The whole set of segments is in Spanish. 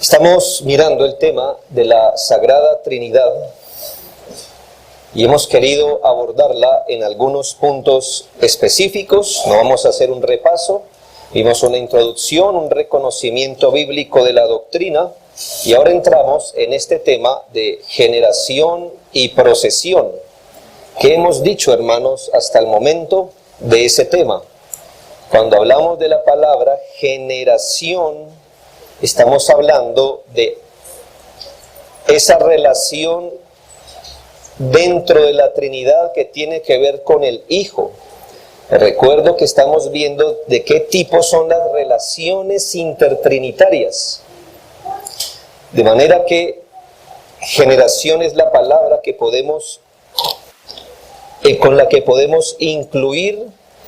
Estamos mirando el tema de la Sagrada Trinidad y hemos querido abordarla en algunos puntos específicos. No vamos a hacer un repaso. Vimos una introducción, un reconocimiento bíblico de la doctrina y ahora entramos en este tema de generación y procesión. ¿Qué hemos dicho, hermanos, hasta el momento de ese tema? Cuando hablamos de la palabra generación, estamos hablando de esa relación dentro de la Trinidad que tiene que ver con el Hijo. Recuerdo que estamos viendo de qué tipo son las relaciones intertrinitarias. De manera que generación es la palabra que podemos, con la que podemos incluir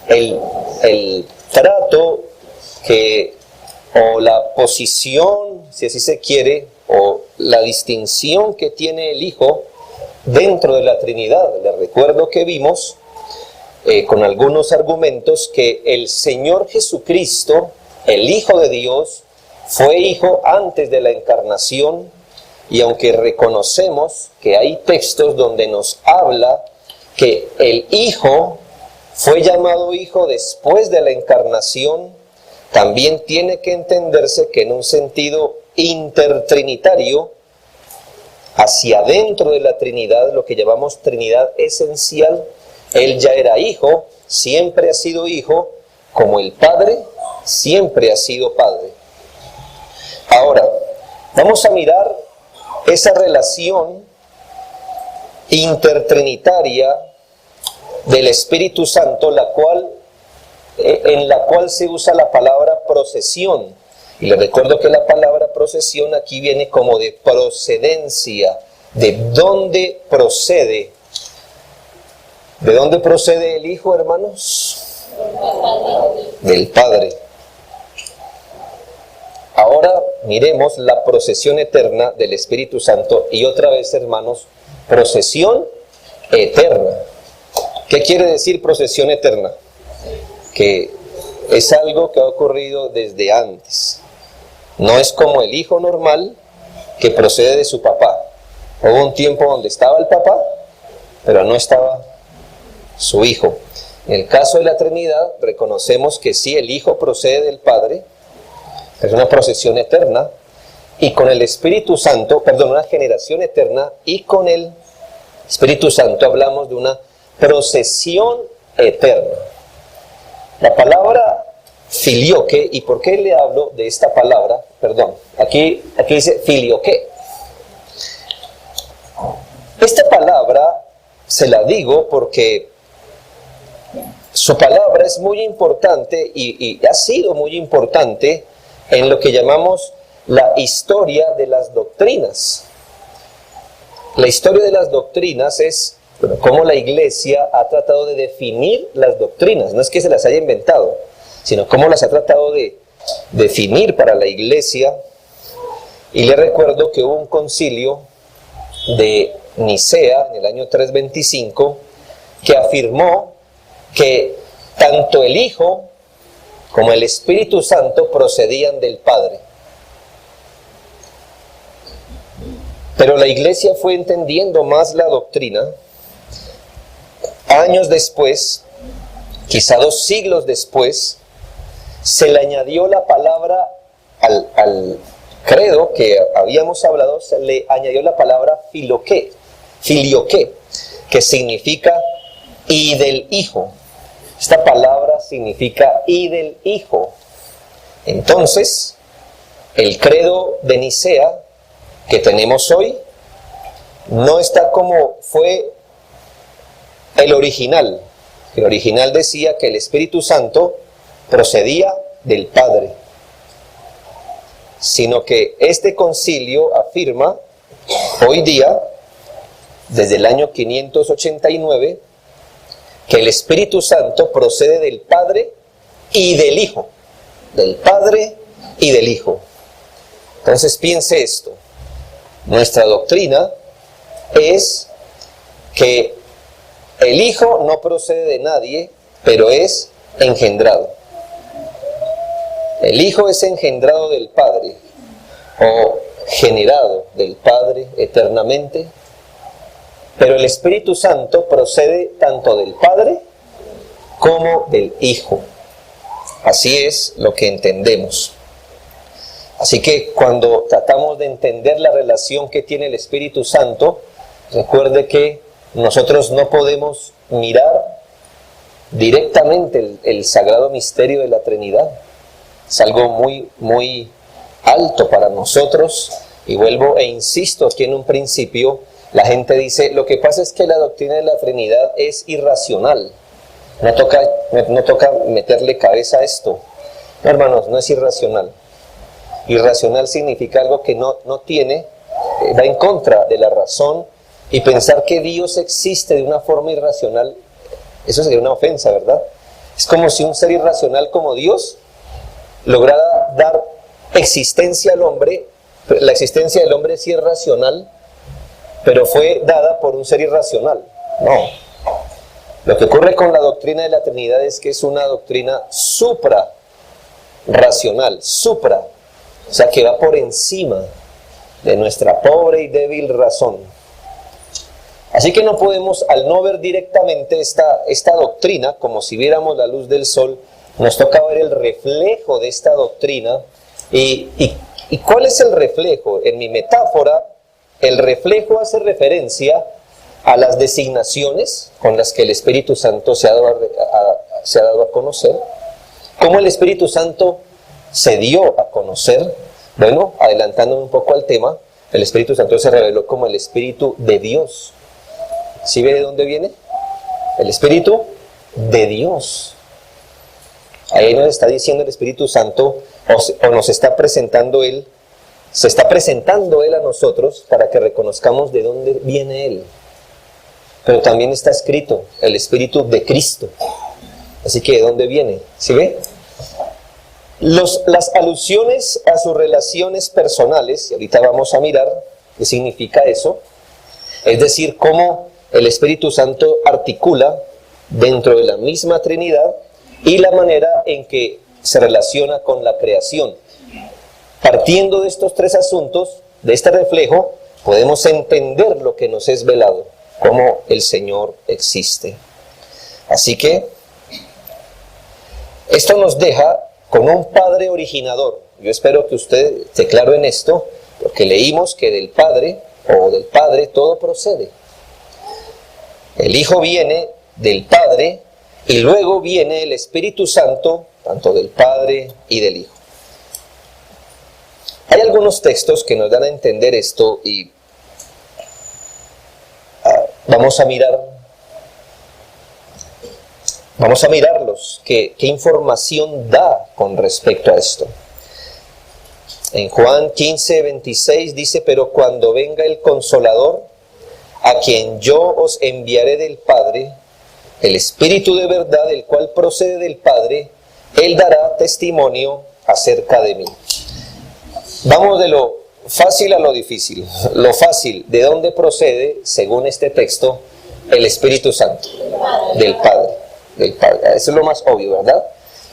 el trato o la posición, si así se quiere, o la distinción que tiene el Hijo dentro de la Trinidad. Les recuerdo que vimos con algunos argumentos que el Señor Jesucristo, el Hijo de Dios, fue Hijo antes de la encarnación, y aunque reconocemos que hay textos donde nos habla que el Hijo fue llamado Hijo después de la encarnación, también tiene que entenderse que en un sentido intertrinitario, hacia adentro de la Trinidad, lo que llamamos Trinidad esencial, Él ya era Hijo, siempre ha sido Hijo, como el Padre siempre ha sido Padre. Ahora, vamos a mirar esa relación intertrinitaria del Espíritu Santo, en la cual se usa la palabra procesión. Y les recuerdo que la palabra procesión aquí viene como de procedencia, de dónde procede. ¿De dónde procede el Hijo, hermanos? Del Padre. Ahora miremos la procesión eterna del Espíritu Santo y otra vez, hermanos, procesión eterna. ¿Qué quiere decir procesión eterna? Que es algo que ha ocurrido desde antes. No es como el hijo normal que procede de su papá. Hubo un tiempo donde estaba el papá, pero no estaba su hijo. En el caso de la Trinidad, reconocemos que sí, el Hijo procede del Padre, es una procesión eterna, y con el Espíritu Santo, una generación eterna, y con el Espíritu Santo hablamos de una procesión eterna. La palabra filioque, ¿y por qué le hablo de esta palabra? Aquí dice filioque. Esta palabra se la digo porque su palabra es muy importante y ha sido muy importante en lo que llamamos la historia de las doctrinas. La historia de las doctrinas es cómo la Iglesia ha tratado de definir las doctrinas. No es que se las haya inventado, sino cómo las ha tratado de definir para la Iglesia. Y le recuerdo que hubo un concilio de Nicea en el año 325 que afirmó que tanto el Hijo como el Espíritu Santo procedían del Padre. Pero la Iglesia fue entendiendo más la doctrina. Años después, quizá 2 siglos después, se le añadió la palabra al credo que habíamos hablado, se le añadió la palabra filioque, que significa y del Hijo. Esta palabra significa y del Hijo. Entonces, el credo de Nicea que tenemos hoy no está como fue el original. El original decía que el Espíritu Santo procedía del Padre, sino que este concilio afirma hoy día, desde el año 589, que el Espíritu Santo procede del Padre y del Hijo. Del Padre y del Hijo. Entonces piense esto. Nuestra doctrina es que el Hijo no procede de nadie, pero es engendrado. El Hijo es engendrado del Padre. O generado del Padre eternamente, pero el Espíritu Santo procede tanto del Padre como del Hijo. Así es lo que entendemos. Así que cuando tratamos de entender la relación que tiene el Espíritu Santo, recuerde que nosotros no podemos mirar directamente el sagrado misterio de la Trinidad. Es algo muy, muy alto para nosotros. Y vuelvo e insisto aquí en un principio, la gente dice, lo que pasa es que la doctrina de la Trinidad es irracional. No toca meterle cabeza a esto. No, hermanos, no es irracional. Irracional significa algo que no tiene, va en contra de la razón, y pensar que Dios existe de una forma irracional, eso sería una ofensa, ¿verdad? Es como si un ser irracional como Dios lograra dar existencia al hombre. La existencia del hombre es irracional, pero fue dada por un ser irracional. No. Lo que ocurre con la doctrina de la Trinidad es que es una doctrina supra-racional, o sea, que va por encima de nuestra pobre y débil razón. Así que no podemos, al no ver directamente esta doctrina, como si viéramos la luz del sol, nos toca ver el reflejo de esta doctrina. ¿Y cuál es el reflejo? En mi metáfora, el reflejo hace referencia a las designaciones con las que el Espíritu Santo se ha dado a conocer. ¿Cómo el Espíritu Santo se dio a conocer? Bueno, adelantándome un poco al tema, el Espíritu Santo se reveló como el Espíritu de Dios. ¿Sí ve de dónde viene? El Espíritu de Dios. Ahí nos está diciendo el Espíritu Santo, o nos está presentando Él, se está presentando Él a nosotros para que reconozcamos de dónde viene Él. Pero también está escrito el Espíritu de Cristo. Así que ¿de dónde viene? ¿Sí ve? Las alusiones a sus relaciones personales, y ahorita vamos a mirar qué significa eso, es decir, cómo el Espíritu Santo articula dentro de la misma Trinidad y la manera en que se relaciona con la creación. Partiendo de estos tres asuntos, de este reflejo, podemos entender lo que nos es velado, cómo el Señor existe. Así que esto nos deja con un Padre originador. Yo espero que usted esté claro en esto, porque leímos que del Padre todo procede. El Hijo viene del Padre y luego viene el Espíritu Santo, tanto del Padre y del Hijo. Hay algunos textos que nos dan a entender esto y vamos a mirarlos, qué información da con respecto a esto. En Juan 15:26 dice, pero cuando venga el Consolador, a quien yo os enviaré del Padre, el Espíritu de verdad, el cual procede del Padre, Él dará testimonio acerca de mí. Vamos de lo fácil a lo difícil. Lo fácil, ¿de dónde procede, según este texto, el Espíritu Santo? Del Padre. Del Padre. Eso es lo más obvio, ¿verdad?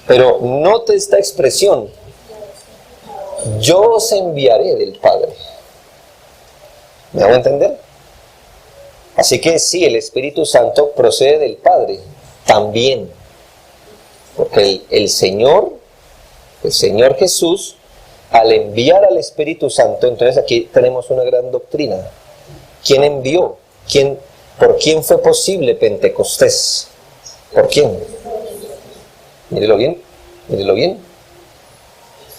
Pero note esta expresión: yo os enviaré del Padre. ¿Me hago entender? Así que sí, el Espíritu Santo procede del Padre también. Porque el Señor Jesús, al enviar al Espíritu Santo, entonces aquí tenemos una gran doctrina. ¿Quién envió? ¿Por quién fue posible Pentecostés? ¿Por quién? Mírelo bien.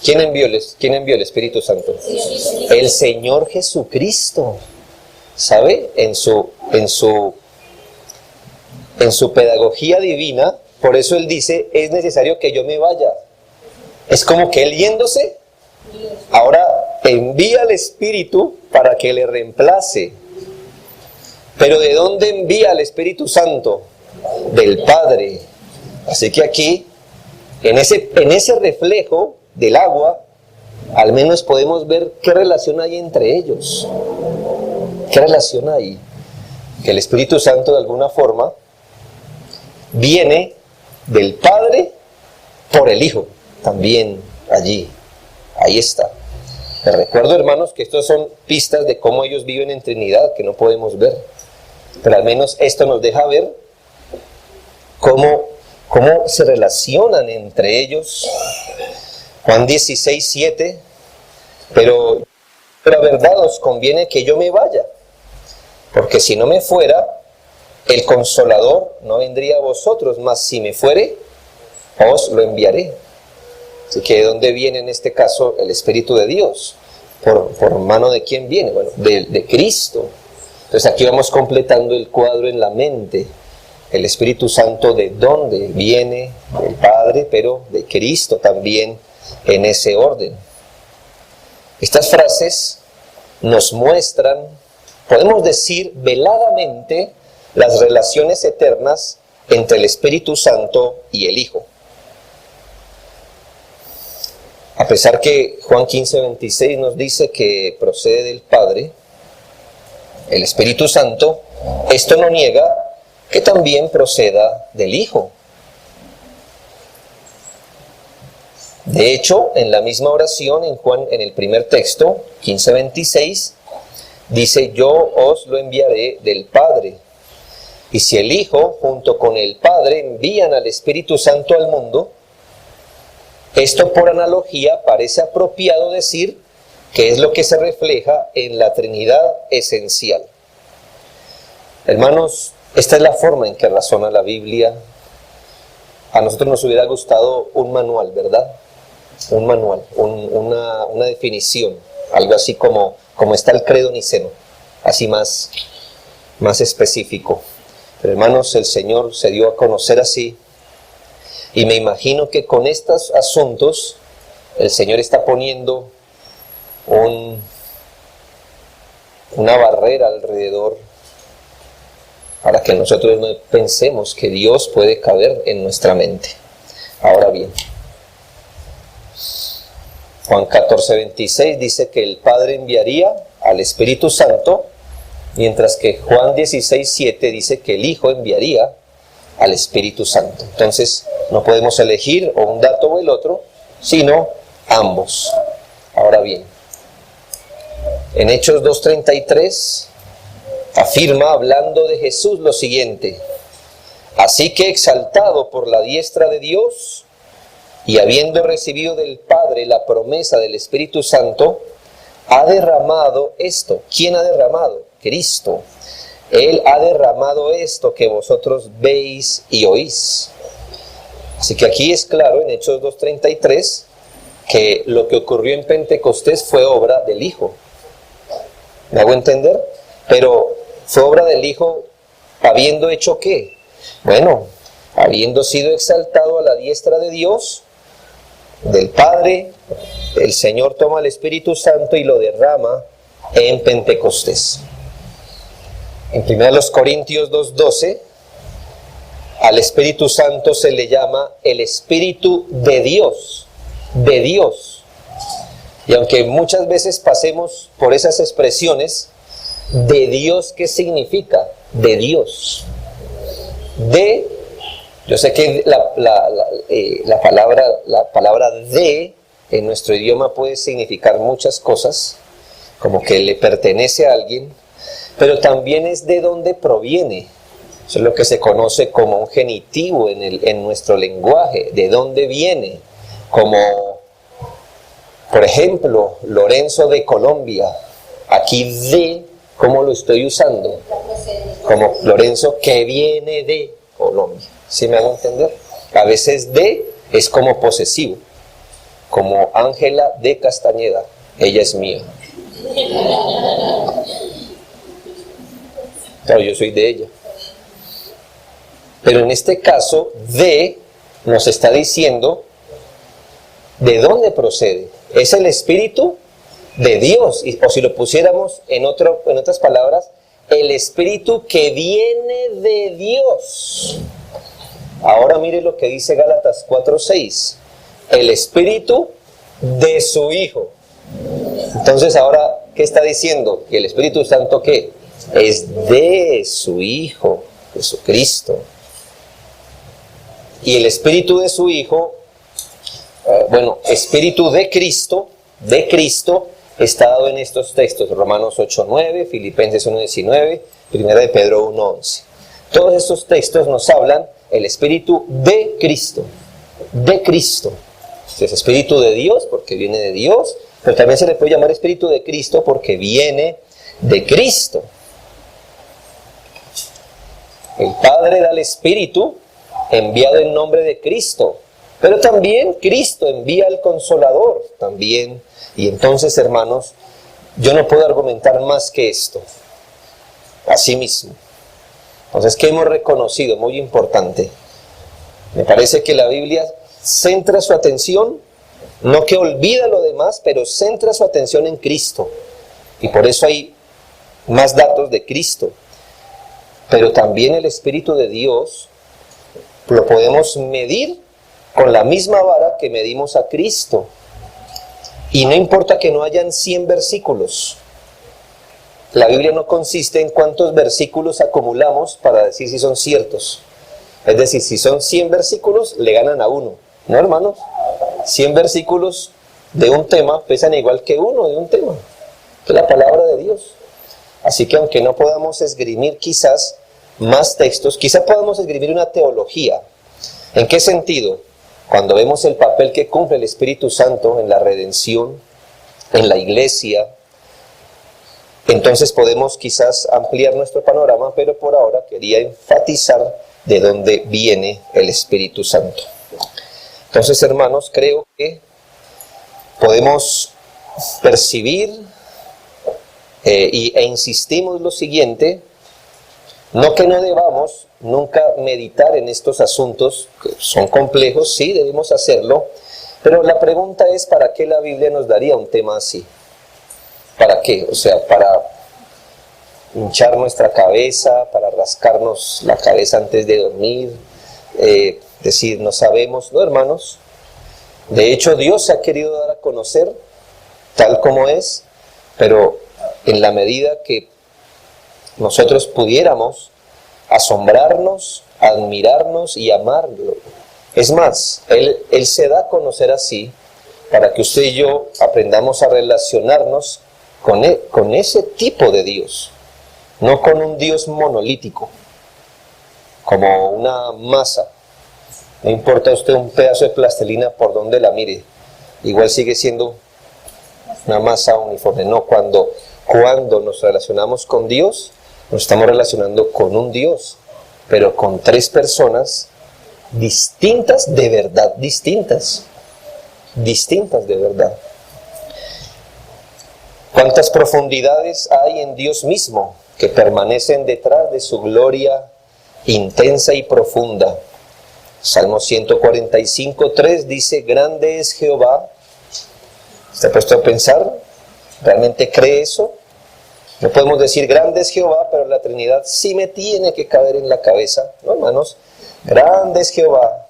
¿Quién envió el Espíritu Santo? El Señor Jesucristo. ¿Sabe? En su pedagogía divina, por eso Él dice, es necesario que yo me vaya. Es como que Él yéndose, ahora envía al Espíritu para que le reemplace. Pero ¿de dónde envía al Espíritu Santo? Del Padre. Así que aquí, en ese reflejo del agua, al menos podemos ver qué relación hay entre ellos. ¿Qué relación hay? Que el Espíritu Santo de alguna forma viene del Padre por el Hijo, también allí. Ahí está. Les recuerdo, hermanos, que estas son pistas de cómo ellos viven en Trinidad, que no podemos ver. Pero al menos esto nos deja ver cómo se relacionan entre ellos. Juan 16:7, pero la verdad os conviene que yo me vaya, porque si no me fuera, el Consolador no vendría a vosotros, mas si me fuere, os lo enviaré. Así que ¿de dónde viene en este caso el Espíritu de Dios? ¿Por mano de quién viene? Bueno, de Cristo. Entonces aquí vamos completando el cuadro en la mente. El Espíritu Santo, ¿de dónde viene? Del Padre, pero de Cristo también en ese orden. Estas frases nos muestran, podemos decir veladamente, las relaciones eternas entre el Espíritu Santo y el Hijo. A pesar que Juan 15:26 nos dice que procede del Padre, el Espíritu Santo, esto no niega que también proceda del Hijo. De hecho, en la misma oración, en Juan, en el primer texto, 15:26, dice: yo os lo enviaré del Padre. Y si el Hijo, junto con el Padre, envían al Espíritu Santo al mundo, esto por analogía parece apropiado decir que es lo que se refleja en la Trinidad esencial. Hermanos, esta es la forma en que razona la Biblia. A nosotros nos hubiera gustado un manual, ¿verdad? Un manual, una definición, algo así como está el credo niceno, así más específico. Pero hermanos, el Señor se dio a conocer así, y me imagino que con estos asuntos el Señor está poniendo una barrera alrededor para que nosotros no pensemos que Dios puede caber en nuestra mente. Ahora bien, Juan 14:26 dice que el Padre enviaría al Espíritu Santo, mientras que Juan 16:7 dice que el Hijo enviaría al Espíritu Santo. Entonces, no podemos elegir o un dato o el otro, sino ambos. Ahora bien, en Hechos 2:33 afirma, hablando de Jesús, lo siguiente: así que exaltado por la diestra de Dios, y habiendo recibido del Padre la promesa del Espíritu Santo, ha derramado esto. ¿Quién ha derramado? Cristo. Él ha derramado esto que vosotros veis y oís. Así que aquí es claro en Hechos 2:33 que lo que ocurrió en Pentecostés fue obra del Hijo. ¿Me hago entender? Pero fue obra del Hijo habiendo hecho ¿qué? Bueno, habiendo sido exaltado a la diestra de Dios, del Padre, el Señor toma el Espíritu Santo y lo derrama en Pentecostés. En 1 Corintios 2:12, al Espíritu Santo se le llama el Espíritu de Dios, de Dios. Y aunque muchas veces pasemos por esas expresiones, ¿de Dios qué significa? De Dios. Yo sé que la palabra de en nuestro idioma puede significar muchas cosas, como que le pertenece a alguien, pero también es de dónde proviene. Eso es lo que se conoce como un genitivo en nuestro lenguaje, de dónde viene. Como, por ejemplo, Lorenzo de Colombia. Aquí de, ¿cómo lo estoy usando? Como Lorenzo que viene de Colombia. ¿Sí me hago entender? A veces de es como posesivo, como Ángela de Castañeda, ella es mía. Claro, yo soy de ella. Pero en este caso, de nos está diciendo de dónde procede. Es el Espíritu de Dios, o si lo pusiéramos en otras palabras, el Espíritu que viene de Dios. Ahora mire lo que dice Gálatas 4:6, el Espíritu de su Hijo. Entonces ahora, ¿qué está diciendo? Que el Espíritu Santo, ¿qué? Es de su Hijo, Jesucristo. Y el Espíritu de su Hijo, Espíritu de Cristo, está dado en estos textos: Romanos 8:9, Filipenses 1:19, 1 de Pedro 1:11. Todos estos textos nos hablan el Espíritu de Cristo, de Cristo. Es Espíritu de Dios porque viene de Dios, pero también se le puede llamar Espíritu de Cristo porque viene de Cristo. El Padre da el Espíritu enviado en nombre de Cristo, pero también Cristo envía al Consolador también. Y entonces, hermanos, yo no puedo argumentar más que esto. Así mismo. Entonces, ¿qué hemos reconocido? Muy importante. Me parece que la Biblia centra su atención, no que olvida lo demás, pero centra su atención en Cristo. Y por eso hay más datos de Cristo. Pero también el Espíritu de Dios lo podemos medir con la misma vara que medimos a Cristo. Y no importa que no hayan 100 versículos. La Biblia no consiste en cuántos versículos acumulamos para decir si son ciertos. Es decir, si son 100 versículos, le ganan a uno. ¿No, hermanos? 100 versículos de un tema pesan igual que uno de un tema. Que la palabra de Dios. Así que aunque no podamos esgrimir quizás más textos, quizás podamos esgrimir una teología. ¿En qué sentido? Cuando vemos el papel que cumple el Espíritu Santo en la redención, en la iglesia, entonces podemos quizás ampliar nuestro panorama, pero por ahora quería enfatizar de dónde viene el Espíritu Santo. Entonces, hermanos, creo que podemos percibir e insistimos lo siguiente: no que no debamos nunca meditar en estos asuntos, que son complejos, sí, debemos hacerlo, pero la pregunta es: ¿para qué la Biblia nos daría un tema así? ¿Para qué? O sea, para hinchar nuestra cabeza, para rascarnos la cabeza antes de dormir, decir no sabemos, no, hermanos. De hecho, Dios se ha querido dar a conocer tal como es, pero en la medida que nosotros pudiéramos asombrarnos, admirarnos y amarlo. Es más, Él se da a conocer así para que usted y yo aprendamos a relacionarnos con ese tipo de Dios, no con un Dios monolítico, como una masa. No importa usted un pedazo de plastilina por donde la mire, igual sigue siendo una masa uniforme. No, cuando nos relacionamos con Dios, nos estamos relacionando con un Dios, pero con tres personas distintas de verdad, distintas de verdad. ¿Cuántas profundidades hay en Dios mismo que permanecen detrás de su gloria intensa y profunda? Salmo 145:3 dice: grande es Jehová. ¿Se ha puesto a pensar? ¿Realmente cree eso? No podemos decir grande es Jehová, pero la Trinidad sí me tiene que caber en la cabeza, ¿no, hermanos? Grande es Jehová,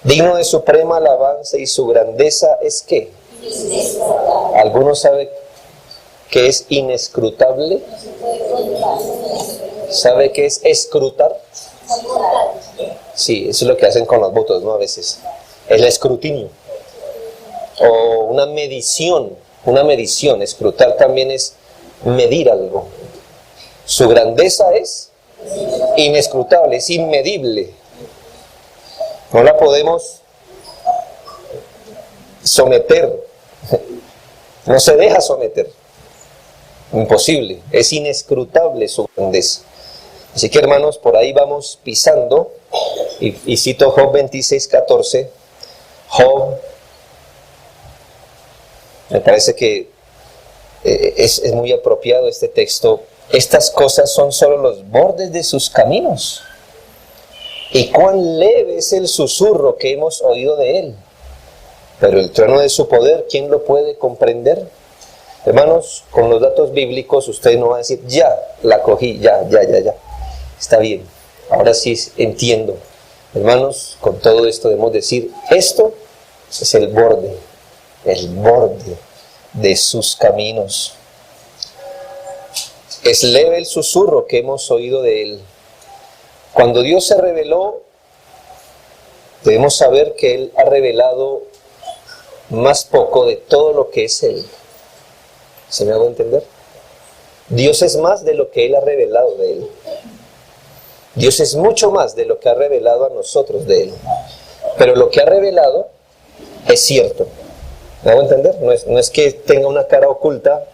digno de suprema alabanza, y su grandeza es ¿qué? ¿Alguno sabe qué es inescrutable? ¿Sabe qué es escrutar? Sí, eso es lo que hacen con los votos, ¿no? A veces. El escrutinio. O una medición. Escrutar también es medir algo. Su grandeza es inescrutable, es inmedible. No la podemos someter. No se deja someter. Imposible. Es inescrutable su grandeza. Así que, hermanos, por ahí vamos pisando. Y cito Job 26:14. Job, me parece que es muy apropiado este texto. Estas cosas son solo los bordes de sus caminos. Y cuán leve es el susurro que hemos oído de él. Pero el trono de su poder, ¿quién lo puede comprender? Hermanos, con los datos bíblicos usted no va a decir, ya, la cogí, ya. Está bien, ahora sí entiendo. Hermanos, con todo esto debemos decir, esto es el borde de sus caminos. Es leve el susurro que hemos oído de él. Cuando Dios se reveló, debemos saber que Él ha revelado más poco de todo lo que es Él. ¿Se me hago entender? Dios es más de lo que Él ha revelado de Él. Dios es mucho más de lo que ha revelado a nosotros de Él. Pero lo que ha revelado es cierto. ¿Me hago entender? No es que tenga una cara oculta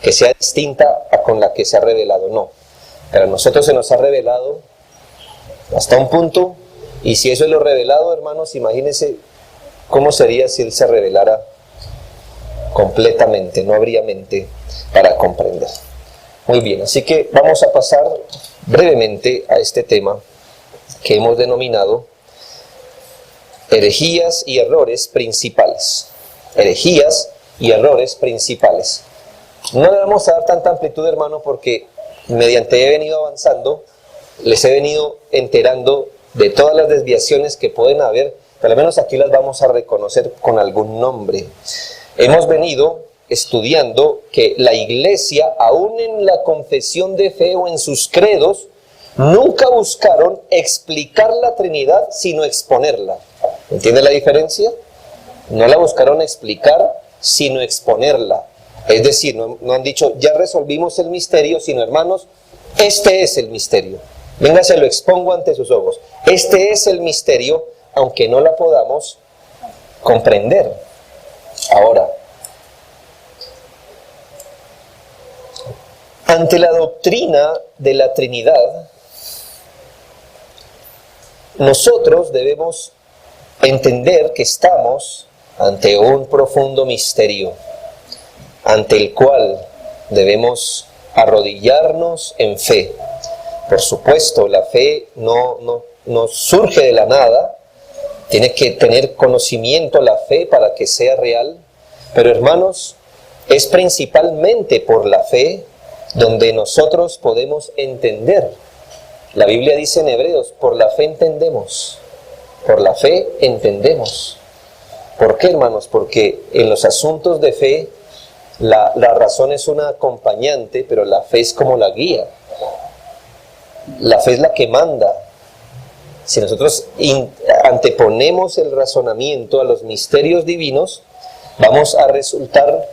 que sea distinta a con la que se ha revelado, no. Pero a nosotros se nos ha revelado hasta un punto, y si eso es lo revelado, hermanos, imagínense cómo sería si Él se revelara completamente, no habría mente para comprender. Muy bien, así que vamos a pasar brevemente a este tema que hemos denominado herejías y errores principales. Herejías y errores principales. No le vamos a dar tanta amplitud, hermano, porque mediante he venido avanzando, les he venido enterando de todas las desviaciones que pueden haber, pero al menos aquí las vamos a reconocer con algún nombre. Hemos venido estudiando que la iglesia, aún en la confesión de fe o en sus credos, nunca buscaron explicar la Trinidad, sino exponerla. ¿Entiende la diferencia? No la buscaron explicar, sino exponerla. Es decir, no han dicho, ya resolvimos el misterio, sino, hermanos, este es el misterio. Venga, se lo expongo ante sus ojos. Este es el misterio, aunque no la podamos comprender. Ahora, ante la doctrina de la Trinidad, nosotros debemos entender que estamos ante un profundo misterio, ante el cual debemos arrodillarnos en fe. Por supuesto, la fe no surge de la nada, tiene que tener conocimiento la fe para que sea real, pero hermanos, es principalmente por la fe donde nosotros podemos entender. La Biblia dice en Hebreos, por la fe entendemos, por la fe entendemos. ¿Por qué, hermanos? Porque en los asuntos de fe, la razón es una acompañante, pero la fe es como la guía. La fe es la que manda. Si nosotros anteponemos el razonamiento a los misterios divinos, vamos a resultar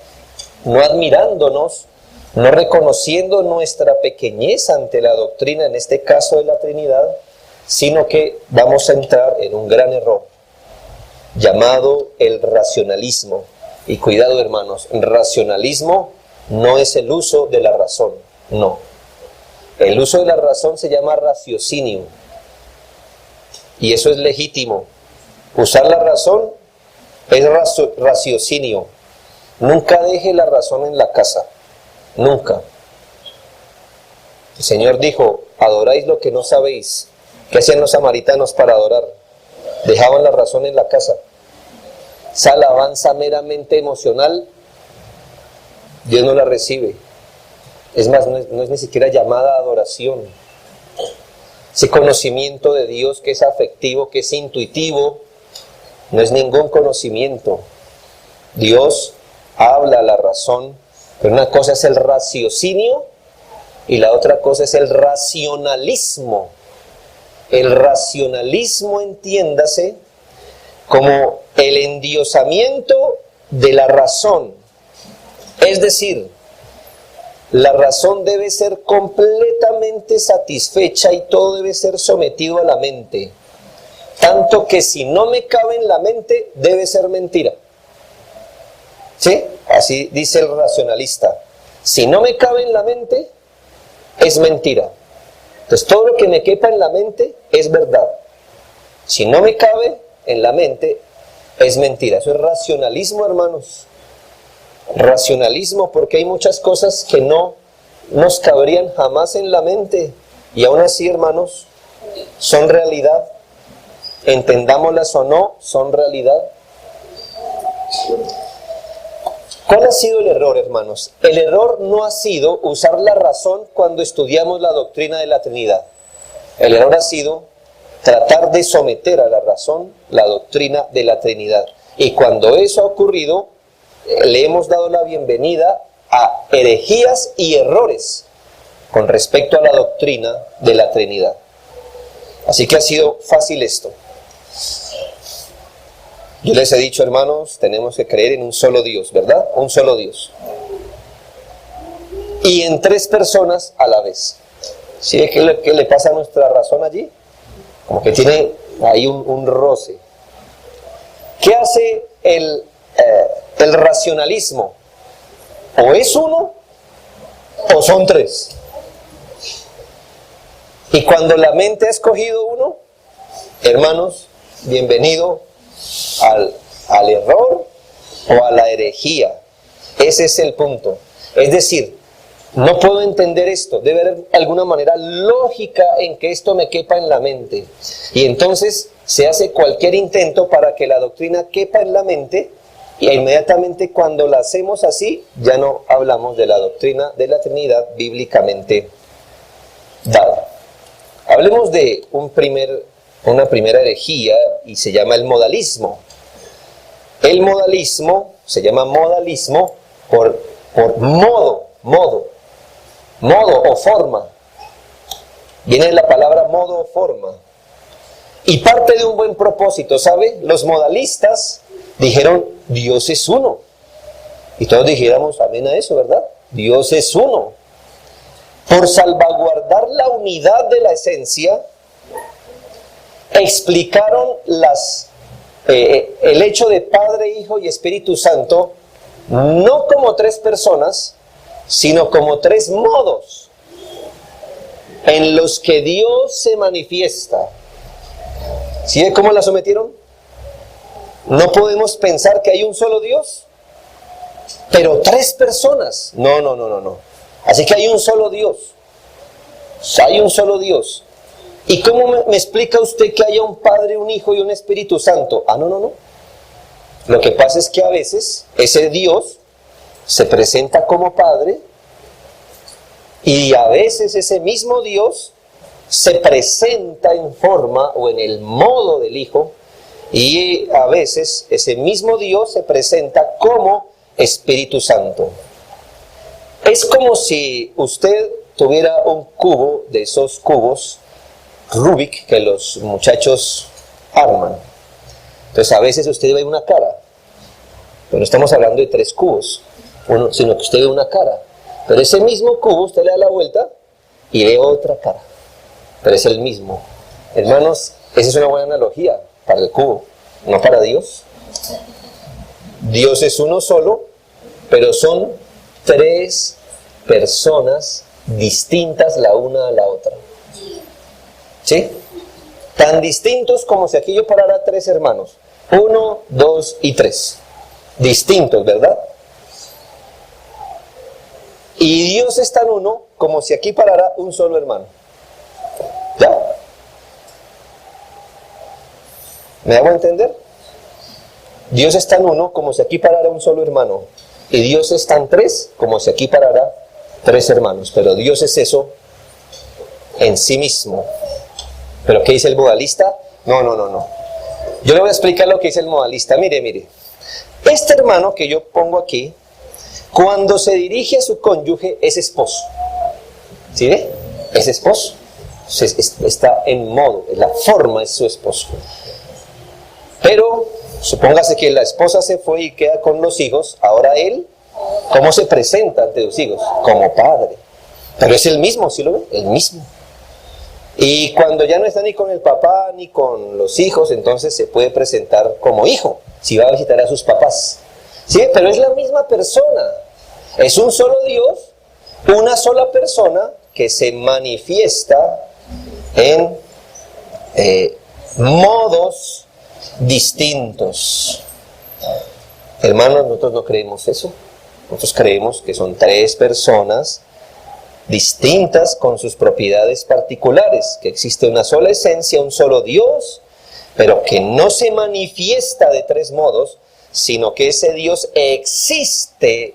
no admirándonos, no reconociendo nuestra pequeñez ante la doctrina, en este caso de la Trinidad, sino que vamos a entrar en un gran error, llamado el racionalismo. Y cuidado, hermanos, racionalismo no es el uso de la razón, no. El uso de la razón se llama raciocinio, y eso es legítimo. Usar la razón es raciocinio. Nunca deje la razón en la casa, nunca. El Señor dijo, adoráis lo que no sabéis. ¿Qué hacían los samaritanos para adorar? Dejaban la razón en la casa. Esa alabanza meramente emocional, Dios no la recibe. Es más, no es ni siquiera llamada adoración. Ese conocimiento de Dios que es afectivo, que es intuitivo, no es ningún conocimiento. Dios habla a la razón, pero una cosa es el raciocinio y la otra cosa es el racionalismo. El racionalismo, entiéndase, como el endiosamiento de la razón. Es decir, la razón debe ser completamente satisfecha y todo debe ser sometido a la mente. Tanto que si no me cabe en la mente, debe ser mentira. ¿Sí? Así dice el racionalista. Si no me cabe en la mente, es mentira. Entonces todo lo que me quepa en la mente es verdad. Si no me cabe en la mente, es mentira. Eso es racionalismo, hermanos. Racionalismo, porque hay muchas cosas que no nos cabrían jamás en la mente, y aún así, hermanos, son realidad. Entendámoslas o no, son realidad. ¿Cuál ha sido el error, hermanos? El error no ha sido usar la razón cuando estudiamos la doctrina de la Trinidad. El error ha sido tratar de someter a la razón la doctrina de la Trinidad. Y cuando eso ha ocurrido, le hemos dado la bienvenida a herejías y errores con respecto a la doctrina de la Trinidad. Así que ha sido fácil esto. Yo les he dicho, hermanos, tenemos que creer en un solo Dios, ¿verdad? Un solo Dios. y en tres personas a la vez. ¿Sí ve qué le pasa a nuestra razón allí? Como que tiene ahí un roce. ¿Qué hace el racionalismo? O es uno o son tres. Y cuando la mente ha escogido uno, hermanos, bienvenido al error o a la herejía. Ese es el punto. Es decir, no puedo entender esto. Debe haber alguna manera lógica en que esto me quepa en la mente. Y entonces se hace cualquier intento para que la doctrina quepa en la mente, y inmediatamente cuando la hacemos así, ya no hablamos de la doctrina de la Trinidad bíblicamente dada. Hablemos de una primera herejía, y se llama el modalismo. El modalismo se llama modalismo por modo o forma. Viene la palabra modo o forma. Y parte de un buen propósito, ¿sabe? Los modalistas dijeron, Dios es uno. Y todos dijéramos amén a eso, ¿verdad? Dios es uno. Por salvaguardar la unidad de la esencia, explicaron el hecho de Padre, Hijo y Espíritu Santo no como tres personas, sino como tres modos en los que Dios se manifiesta. ¿Sí ve cómo la sometieron? No podemos pensar que hay un solo Dios, pero tres personas. No. Así que hay un solo Dios. Hay un solo Dios. ¿Y cómo me explica usted que haya un Padre, un Hijo y un Espíritu Santo? No. Lo que pasa es que a veces ese Dios se presenta como Padre, y a veces ese mismo Dios se presenta en forma o en el modo del Hijo, y a veces ese mismo Dios se presenta como Espíritu Santo. Es como si usted tuviera un cubo de esos cubos Rubik que los muchachos arman. Entonces a veces usted ve una cara, pero no estamos hablando de tres cubos, sino que usted ve una cara. Pero ese mismo cubo usted le da la vuelta y ve otra cara, pero es el mismo. Hermanos, esa es una buena analogía para el cubo, no para Dios. Dios es uno solo, pero son tres personas distintas la una a la otra. ¿Sí? Tan distintos como si aquí yo parara tres hermanos. 1, 2 y 3. Distintos, ¿verdad? Y Dios es tan uno como si aquí parara un solo hermano. ¿Ya? ¿Me hago entender? Dios es tan uno como si aquí parara un solo hermano. Y Dios es tan tres como si aquí parara tres hermanos. Pero Dios es eso en sí mismo. ¿Pero qué dice el modalista? No. Yo le voy a explicar lo que dice el modalista. Mire. Este hermano que yo pongo aquí, cuando se dirige a su cónyuge, es esposo. ¿Sí ve? Es esposo. Está en modo, la forma es su esposo. Pero supóngase que la esposa se fue y queda con los hijos. Ahora él, ¿cómo se presenta ante los hijos? Como padre. Pero es el mismo, ¿sí lo ve? El mismo. Y cuando ya no está ni con el papá ni con los hijos, entonces se puede presentar como hijo, si va a visitar a sus papás. ¿Sí? Pero es la misma persona. Es un solo Dios, una sola persona que se manifiesta en modos distintos. Hermanos, nosotros no creemos eso. Nosotros creemos que son tres personas distintas con sus propiedades particulares, que existe una sola esencia, un solo Dios, pero que no se manifiesta de tres modos, sino que ese Dios existe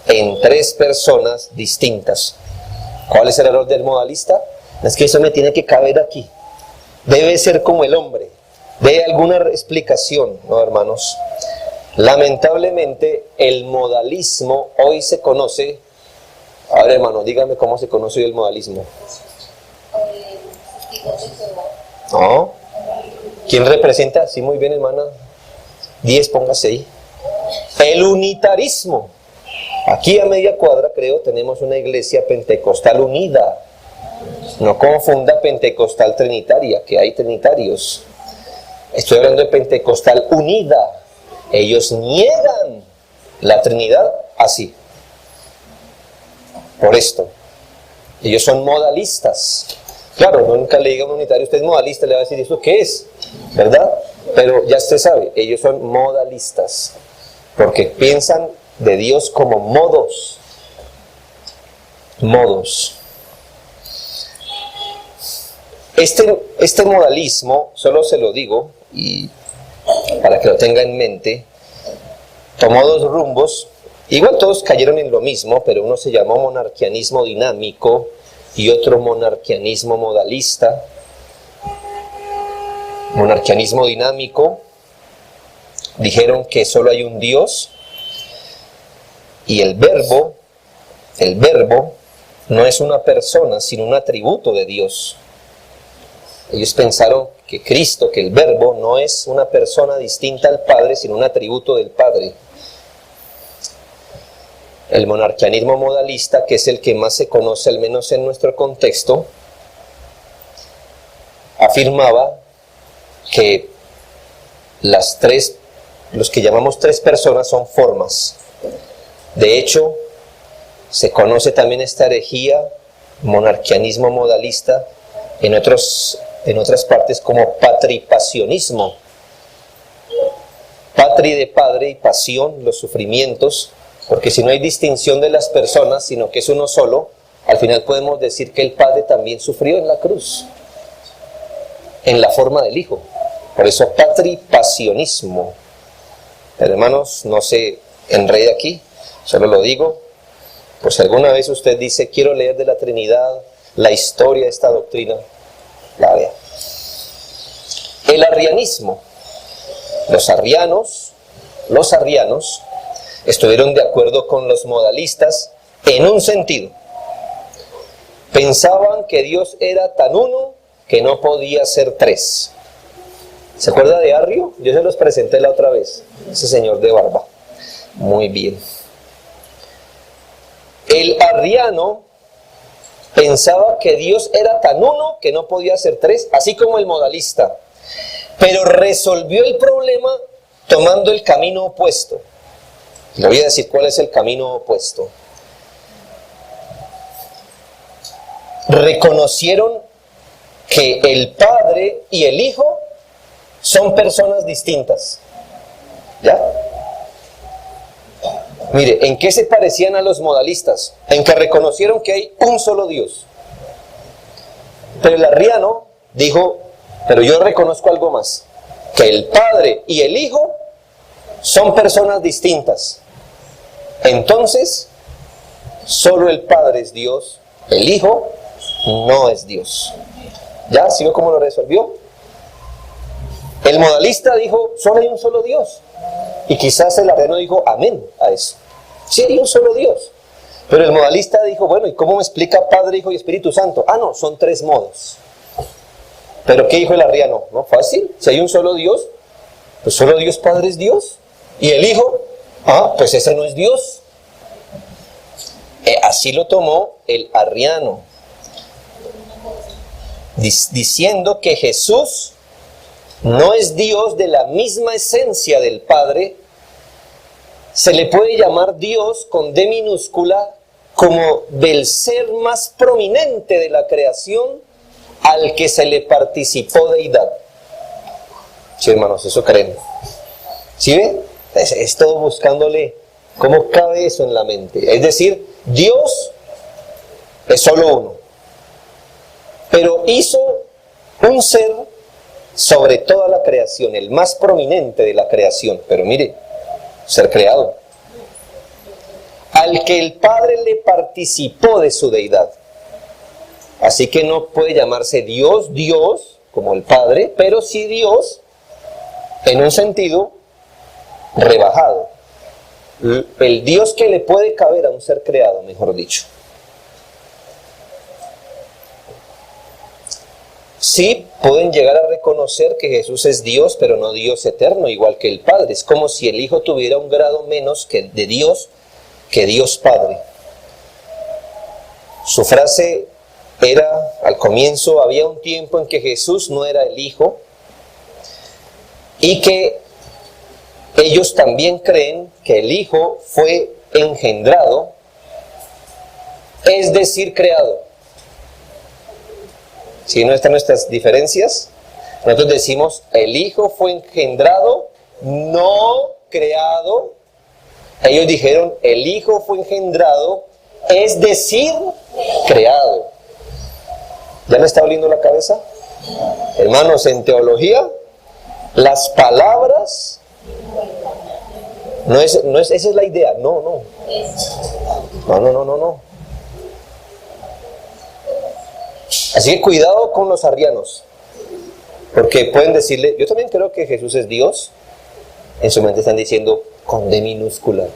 en tres personas distintas. ¿Cuál es el error del modalista? Es que eso me tiene que caber aquí. Debe ser como el hombre. ¿Ve alguna explicación? No, hermanos. Lamentablemente, el modalismo hoy se conoce. A ver, hermano, dígame cómo se conoce hoy el modalismo. ¿No? ¿Quién representa? Sí, muy bien, hermana. 10, póngase ahí. El unitarismo. Aquí a media cuadra, creo, tenemos una iglesia pentecostal unida. No confunda pentecostal trinitaria, que hay trinitarios. Estoy hablando de pentecostal unida. Ellos niegan la Trinidad así. Por esto. Ellos son modalistas. Claro, nunca le diga a un unitario, usted es modalista, le va a decir, ¿eso qué es? ¿Verdad? Pero ya usted sabe, ellos son modalistas. Porque piensan de Dios como modos. Modos. Este modalismo, solo se lo digo, y para que lo tenga en mente, tomó dos rumbos. Igual todos cayeron en lo mismo, pero uno se llamó monarquianismo dinámico y otro monarquianismo modalista. Monarquianismo dinámico, dijeron que solo hay un Dios y el verbo no es una persona, sino un atributo de Dios. Ellos pensaron que Cristo, que el verbo no es una persona distinta al Padre, sino un atributo del Padre. El monarquianismo modalista, que es el que más se conoce, al menos en nuestro contexto, afirmaba que los que llamamos tres personas son formas. De hecho, se conoce también esta herejía, monarquianismo modalista, en otras partes como patripasionismo. Patri de padre y pasión, los sufrimientos, porque si no hay distinción de las personas, sino que es uno solo, al final podemos decir que el Padre también sufrió en la cruz, en la forma del Hijo. Por eso patripasionismo. Pero hermanos, no se enrede aquí, solo lo digo, pues si alguna vez usted dice, quiero leer de la Trinidad, la historia de esta doctrina, la vea. El arrianismo. Los arrianos estuvieron de acuerdo con los modalistas en un sentido. Pensaban que Dios era tan uno que no podía ser tres. ¿Se acuerda de Arrio? Yo se los presenté la otra vez, ese señor de barba. Muy bien. El arriano pensaba que Dios era tan uno que no podía ser tres, así como el modalista. Pero resolvió el problema tomando el camino opuesto. Le voy a decir cuál es el camino opuesto. Reconocieron que el Padre y el Hijo son personas distintas. ¿Ya? Mire, ¿en qué se parecían a los modalistas? En que reconocieron que hay un solo Dios. Pero el arriano dijo, pero yo reconozco algo más, que el Padre y el Hijo son personas distintas. Entonces, solo el Padre es Dios, el Hijo no es Dios. ¿Ya? ¿Sí vio cómo lo resolvió? El modalista dijo, solo hay un solo Dios. Y quizás el arriano dijo, amén a eso. Sí, hay un solo Dios. Pero el modalista dijo, bueno, ¿y cómo me explica Padre, Hijo y Espíritu Santo? Ah, no, son tres modos. ¿Pero qué dijo el arriano? No, fácil. Si hay un solo Dios, pues solo Dios Padre es Dios. ¿Y el Hijo? Ah, pues ese no es Dios. Así lo tomó el arriano. Diciendo que Jesús no es Dios de la misma esencia del Padre. Se le puede llamar Dios con D minúscula como del ser más prominente de la creación al que se le participó deidad. Sí, hermanos, eso creen. ¿Sí ven? Es todo buscándole cómo cabe eso en la mente. Es decir, Dios es solo uno, pero hizo un ser sobre toda la creación, el más prominente de la creación. Pero mire, ser creado, al que el Padre le participó de su deidad. Así que no puede llamarse Dios, como el Padre, pero sí Dios en un sentido rebajado. El Dios que le puede caber a un ser creado, mejor dicho. Sí, pueden llegar a reconocer que Jesús es Dios, pero no Dios eterno, igual que el Padre. Es como si el Hijo tuviera un grado menos que de Dios, que Dios Padre. Su frase era, al comienzo, había un tiempo en que Jesús no era el Hijo y que ellos también creen que el Hijo fue engendrado, es decir, creado. Si no están nuestras diferencias, nosotros decimos, el Hijo fue engendrado, no creado. Ellos dijeron, el Hijo fue engendrado, es decir, creado. ¿Ya me está doliendo la cabeza? Hermanos, en teología, las palabras, esa es la idea, no. Así que cuidado con los arrianos, porque pueden decirle, yo también creo que Jesús es Dios. En su mente están diciendo, con D minúscula.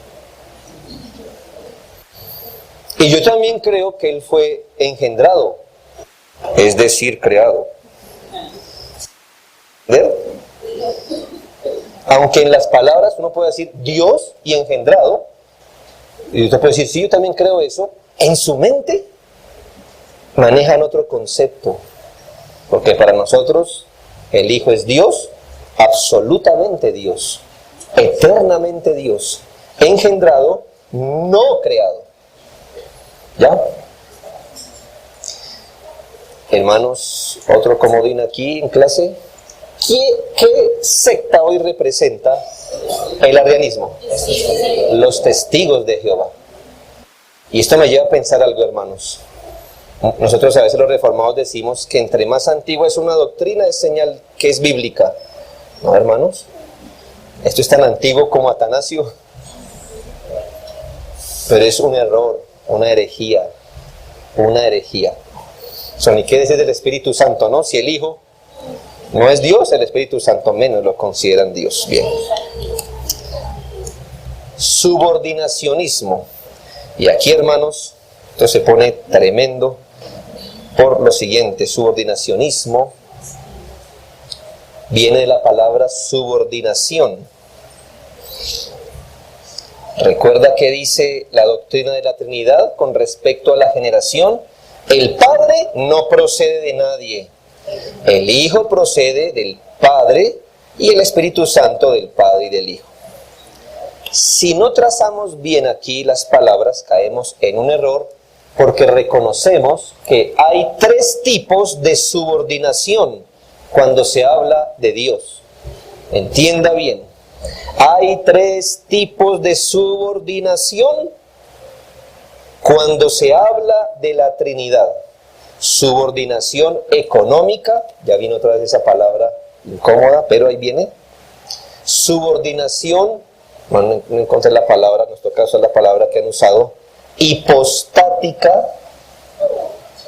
Y yo también creo que Él fue engendrado, es decir, creado. ¿Ven? Aunque en las palabras uno puede decir Dios y engendrado, y usted puede decir, sí, yo también creo eso, en su mente manejan otro concepto, porque para nosotros el Hijo es Dios, absolutamente Dios, eternamente Dios, engendrado, no creado. ¿Ya? Hermanos, otro comodín aquí en clase. ¿Qué secta hoy representa el arrianismo? Los testigos de Jehová. Y esto me lleva a pensar algo, hermanos. Nosotros a veces los reformados decimos que entre más antigua es una doctrina es señal que es bíblica. ¿No, hermanos? Esto es tan antiguo como Atanasio. Pero es un error, una herejía. Son, ¿y qué decir del Espíritu Santo, no? Si el Hijo no es Dios, el Espíritu Santo menos lo consideran Dios. Bien. Subordinacionismo. Y aquí, hermanos, esto se pone tremendo por lo siguiente. Subordinacionismo viene de la palabra subordinación. Recuerda que dice la doctrina de la Trinidad con respecto a la generación. El Padre no procede de nadie. El Hijo procede del Padre y el Espíritu Santo del Padre y del Hijo. Si no trazamos bien aquí las palabras, caemos en un error porque reconocemos que hay 3 tipos de subordinación cuando se habla de Dios. Entienda bien. Hay 3 tipos de subordinación cuando se habla de la Trinidad. Subordinación económica, ya vino otra vez esa palabra incómoda, pero ahí viene. Subordinación, no encontré la palabra, en nuestro caso es la palabra que han usado, hipostática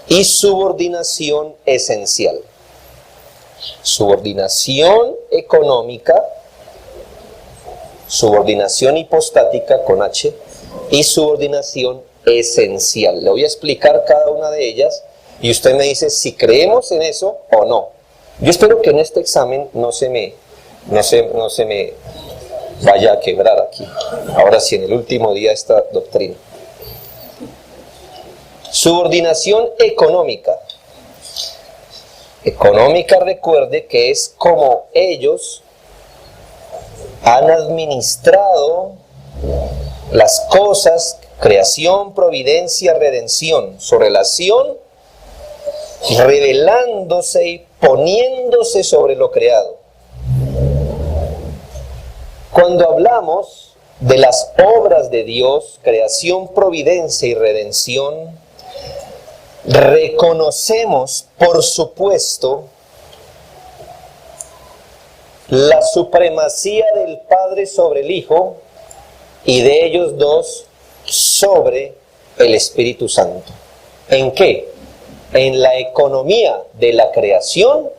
y subordinación esencial. Subordinación económica, subordinación hipostática con H y subordinación esencial. Le voy a explicar cada una de ellas y usted me dice si creemos en eso o no. Yo espero que en este examen no se me vaya a quebrar aquí. Ahora sí, en el último día esta doctrina. Subordinación económica. Económica, recuerde que es como ellos han administrado las cosas, creación, providencia, redención, su relación revelándose y poniéndose sobre lo creado. Cuando hablamos de las obras de Dios, creación, providencia y redención, reconocemos, por supuesto, la supremacía del Padre sobre el Hijo y de ellos dos sobre el Espíritu Santo. ¿En qué? En la economía de la creación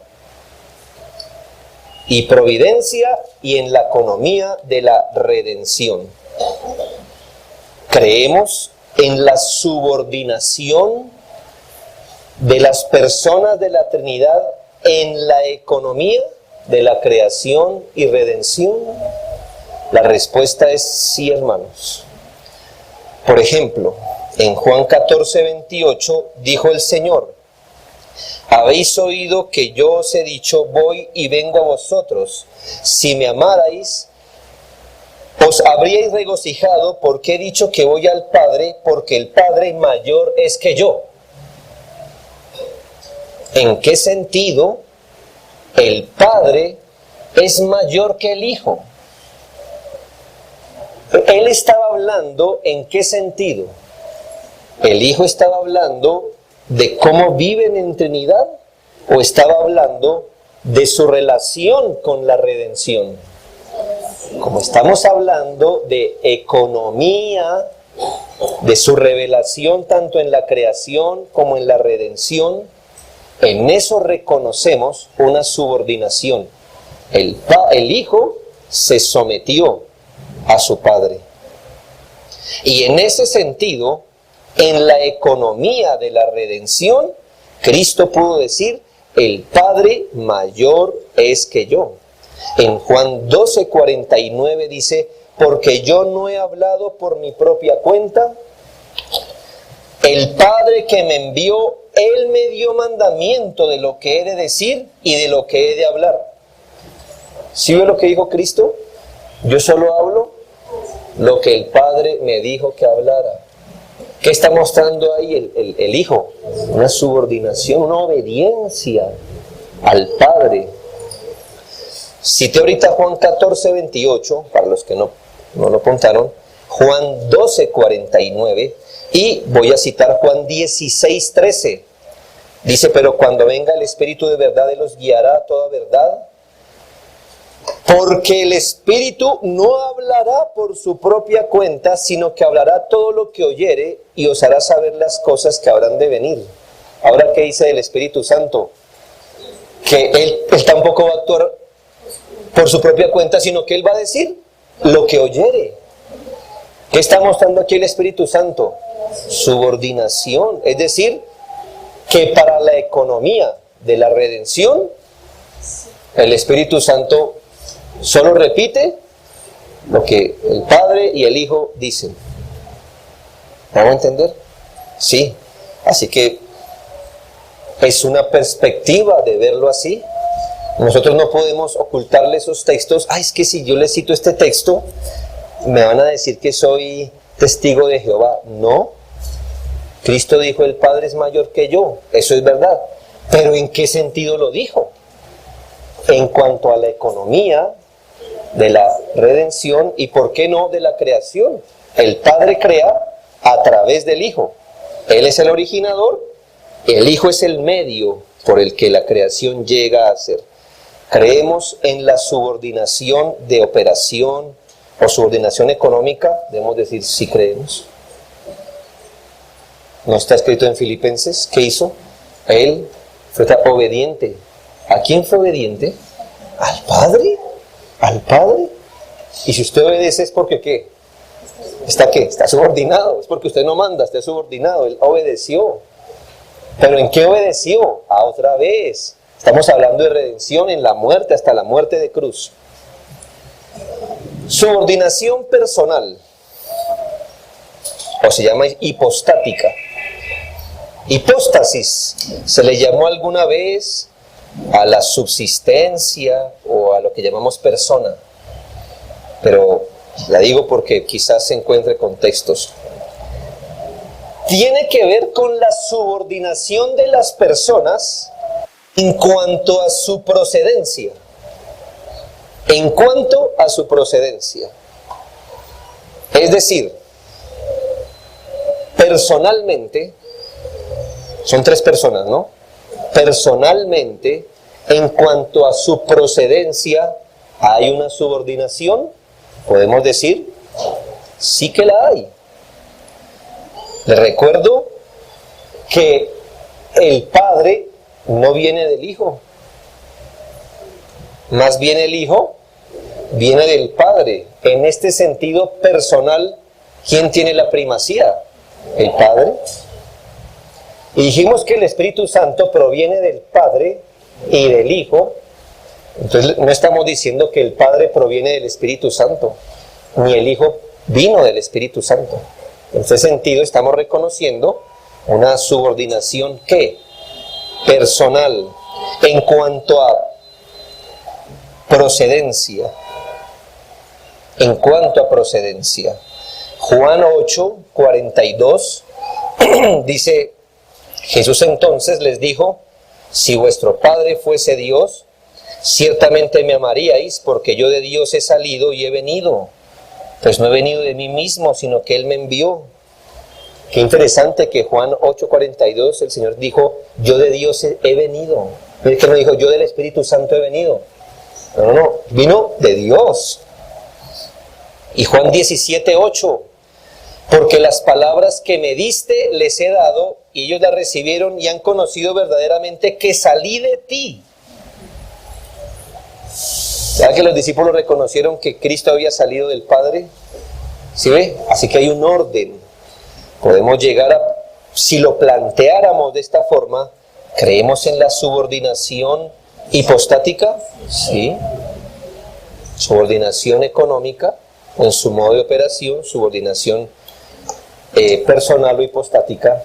y providencia y en la economía de la redención. Creemos en la subordinación de las personas de la Trinidad en la economía de la creación y redención. La respuesta es sí, hermanos. Por ejemplo, en Juan 14:28 dijo el Señor: habéis oído que yo os he dicho, voy y vengo a vosotros. Si me amarais, os habríais regocijado, porque he dicho que voy al Padre, porque el Padre mayor es que yo. ¿En qué sentido el Padre es mayor que el Hijo? Él estaba hablando, ¿en qué sentido? ¿El Hijo estaba hablando de cómo viven en Trinidad o estaba hablando de su relación con la redención? Como estamos hablando de economía, de su revelación tanto en la creación como en la redención, en eso reconocemos una subordinación. El Hijo se sometió a su Padre. Y en ese sentido, en la economía de la redención, Cristo pudo decir: el Padre mayor es que yo. En Juan 12:49 dice: porque yo no he hablado por mi propia cuenta, el Padre que me envió, Él me dio mandamiento de lo que he de decir y de lo que he de hablar. ¿Sí ve lo que dijo Cristo? Yo solo hablo lo que el Padre me dijo que hablara. ¿Qué está mostrando ahí el Hijo? Una subordinación, una obediencia al Padre. Cité ahorita Juan 14:28, para los que no lo apuntaron, Juan 12:49, y voy a citar Juan 16:13. Dice: pero cuando venga el Espíritu de verdad, Él os guiará a toda verdad, porque el Espíritu no hablará por su propia cuenta, sino que hablará todo lo que oyere y os hará saber las cosas que habrán de venir. Ahora, ¿qué dice del Espíritu Santo? Que Él tampoco va a actuar por su propia cuenta, sino que Él va a decir lo que oyere. ¿Qué está mostrando aquí el Espíritu Santo? Subordinación, es decir, que para la economía de la redención, el Espíritu Santo solo repite lo que el Padre y el Hijo dicen. ¿Vamos a entender? Sí. Así que es una perspectiva de verlo así. Nosotros no podemos ocultarle esos textos. Es que si yo les cito este texto, me van a decir que soy testigo de Jehová. No. Cristo dijo: el Padre es mayor que yo. Eso es verdad. Pero ¿en qué sentido lo dijo? En cuanto a la economía de la redención y, ¿por qué no, de la creación? El Padre crea a través del Hijo. Él es el originador, el Hijo es el medio por el que la creación llega a ser. Creemos en la subordinación de operación o subordinación económica. Debemos decir: sí creemos. ¿No está escrito en Filipenses? ¿Qué hizo? Él fue obediente. ¿A quién fue obediente? ¿Al Padre? ¿Al Padre? Y si usted obedece, ¿es porque qué? ¿Está qué? Está subordinado. Es porque usted no manda, está subordinado. Él obedeció. ¿Pero en qué obedeció? Otra vez. Estamos hablando de redención en la muerte, hasta la muerte de cruz. Subordinación personal, o se llama hipostática. Hipóstasis se le llamó alguna vez a la subsistencia o a lo que llamamos persona, pero la digo porque quizás se encuentre contextos. Tiene que ver con la subordinación de las personas en cuanto a su procedencia. En cuanto a su procedencia. Es decir, personalmente, son tres personas, ¿no? Personalmente, en cuanto a su procedencia, ¿hay una subordinación? Podemos decir, sí que la hay. Les recuerdo que el Padre no viene del Hijo. Más bien el Hijo viene del Padre. En este sentido personal, ¿quién tiene la primacía? El Padre. Y dijimos que el Espíritu Santo proviene del Padre y del Hijo. Entonces no estamos diciendo que el Padre proviene del Espíritu Santo, ni el Hijo vino del Espíritu Santo. En este sentido estamos reconociendo una subordinación que personal en cuanto a procedencia. En cuanto a procedencia. Juan 8:42 dice, Jesús entonces les dijo, si vuestro Padre fuese Dios, ciertamente me amaríais, porque yo de Dios he salido y he venido. Pues no he venido de mí mismo, sino que Él me envió. Qué interesante que Juan 8:42 el Señor dijo, yo de Dios he venido. Mire que no dijo, yo del Espíritu Santo he venido. No, vino de Dios. Y Juan 17:8, porque las palabras que me diste les he dado, y ellos las recibieron y han conocido verdaderamente que salí de ti. ¿Sabe que los discípulos reconocieron que Cristo había salido del Padre? ¿Sí ve? Así que hay un orden. Podemos llegar a, si lo planteáramos de esta forma, ¿creemos en la subordinación hipostática? Sí. Subordinación económica, en su modo de operación, subordinación personal o hipostática.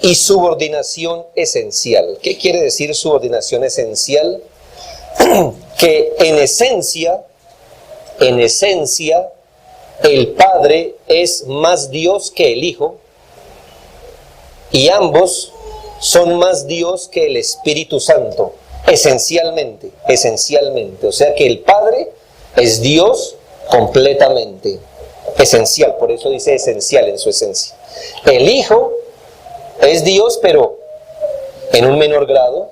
Y subordinación esencial. ¿Qué quiere decir subordinación esencial? Que en esencia, el Padre es más Dios que el Hijo, y ambos son más Dios que el Espíritu Santo, esencialmente. O sea que el Padre es Dios completamente, esencial, por eso dice esencial en su esencia. El Hijo es Dios, pero en un menor grado,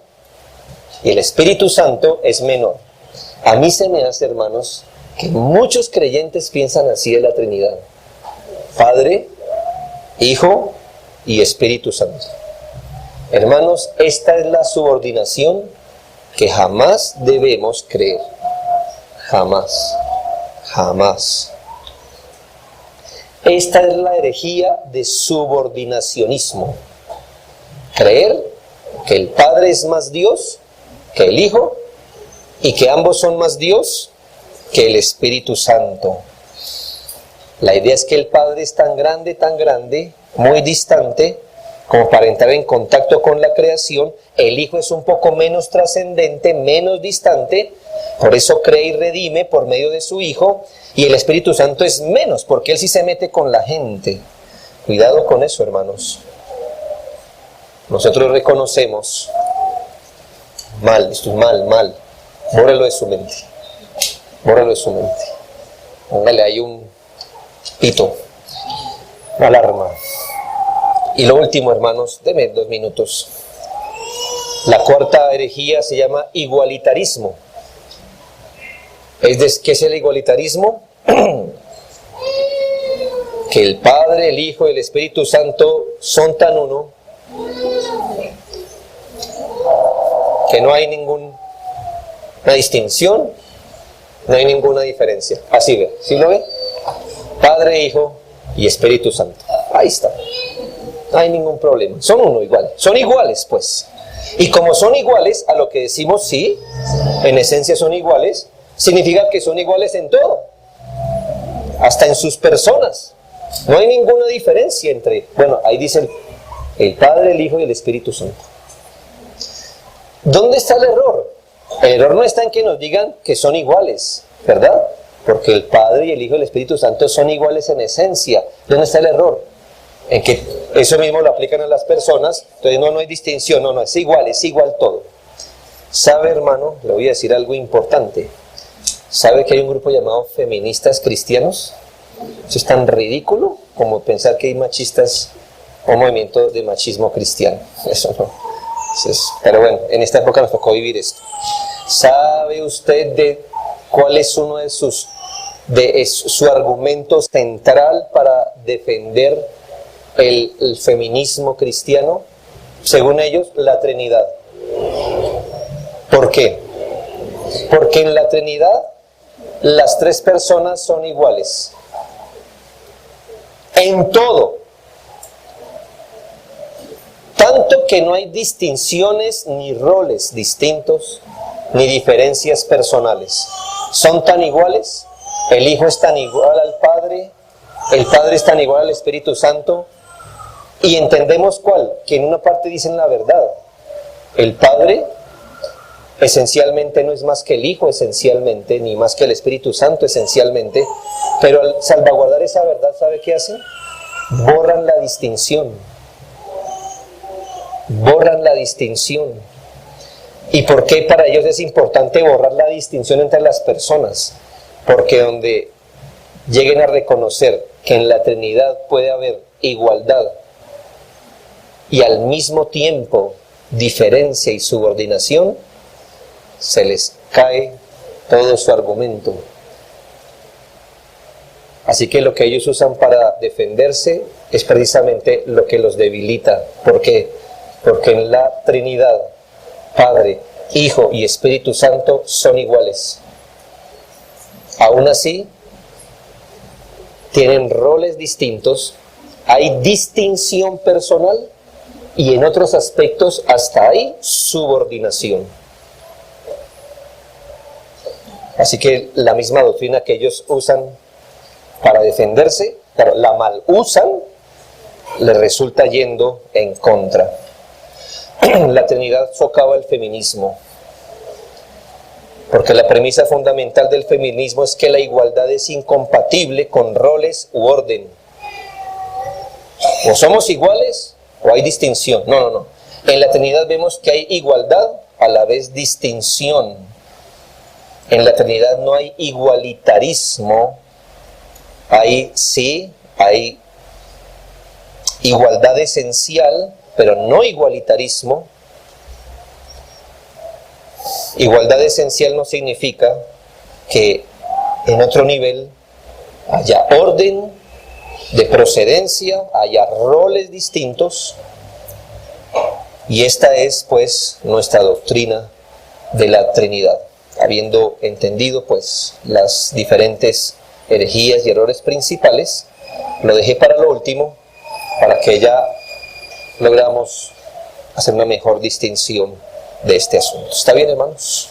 y el Espíritu Santo es menor. A mí se me hace, hermanos, que muchos creyentes piensan así de la Trinidad: Padre, Hijo y Espíritu Santo. Hermanos, esta es la subordinación que jamás debemos creer. Jamás. Esta es la herejía de subordinacionismo. Creer que el Padre es más Dios que el Hijo y que ambos son más Dios que el Espíritu Santo. La idea es que el Padre es tan grande, muy distante, como para entrar en contacto con la creación. El Hijo es un poco menos trascendente, menos distante, por eso cree y redime por medio de su Hijo, y el Espíritu Santo es menos, porque Él sí se mete con la gente. Cuidado con eso, hermanos. Nosotros reconocemos, esto es mal, bórrelo de su mente. Póngale ahí un pito, una alarma. Y lo último, hermanos, denme 2 minutos. La cuarta herejía se llama igualitarismo. ¿Qué es el igualitarismo? Que el Padre, el Hijo y el Espíritu Santo son tan uno que no hay ninguna distinción, no hay ninguna diferencia. Así ve, ¿sí lo ve? Padre, Hijo y Espíritu Santo. Ahí está. No hay ningún problema. Son uno igual. Son iguales, pues. Y como son iguales a lo que decimos, sí, en esencia son iguales, significa que son iguales en todo. Hasta en sus personas. No hay ninguna diferencia entre... Bueno, ahí dice el Padre, el Hijo y el Espíritu Santo. ¿Dónde está el error? El error no está en que nos digan que son iguales, ¿verdad? Porque el Padre y el Hijo y el Espíritu Santo son iguales en esencia. ¿Dónde está el error? En que eso mismo lo aplican a las personas, entonces no hay distinción, no, es igual todo. ¿Sabe, hermano? Le voy a decir algo importante. ¿Sabe que hay un grupo llamado feministas cristianos? Eso es tan ridículo como pensar que hay machistas o movimiento de machismo cristiano. Eso no. Pero bueno, en esta época nos tocó vivir esto. ¿Sabe usted de cuál es uno de su argumento central para defender el feminismo cristiano? Según ellos, la Trinidad. ¿Por qué? Porque en la Trinidad las 3 personas son iguales. En todo. Tanto que no hay distinciones ni roles distintos, ni diferencias personales. Son tan iguales. El Hijo es tan igual al Padre, el Padre es tan igual al Espíritu Santo, y entendemos cuál, que en una parte dicen la verdad. El Padre esencialmente no es más que el Hijo esencialmente, ni más que el Espíritu Santo esencialmente, pero al salvaguardar esa verdad, ¿sabe qué hacen? Borran la distinción. Borran la distinción. ¿Y por qué para ellos es importante borrar la distinción entre las personas? Porque donde lleguen a reconocer que en la Trinidad puede haber igualdad y al mismo tiempo diferencia y subordinación, se les cae todo su argumento. Así que lo que ellos usan para defenderse es precisamente lo que los debilita. ¿Por qué? Porque en la Trinidad, Padre, Hijo y Espíritu Santo son iguales. Aún así, tienen roles distintos, hay distinción personal y en otros aspectos hasta hay subordinación. Así que la misma doctrina que ellos usan para defenderse, claro, la mal usan, les resulta yendo en contra. La Trinidad socava el feminismo, porque la premisa fundamental del feminismo es que la igualdad es incompatible con roles u orden. O somos iguales o hay distinción. No. En la Trinidad vemos que hay igualdad, a la vez distinción. En la Trinidad no hay igualitarismo, hay igualdad esencial, pero no igualitarismo. Igualdad esencial no significa que en otro nivel haya orden de procedencia, haya roles distintos, y esta es pues nuestra doctrina de la Trinidad. Habiendo entendido pues las diferentes herejías y errores principales, lo dejé para lo último, para que ya logramos hacer una mejor distinción de este asunto. ¿Está bien, hermanos?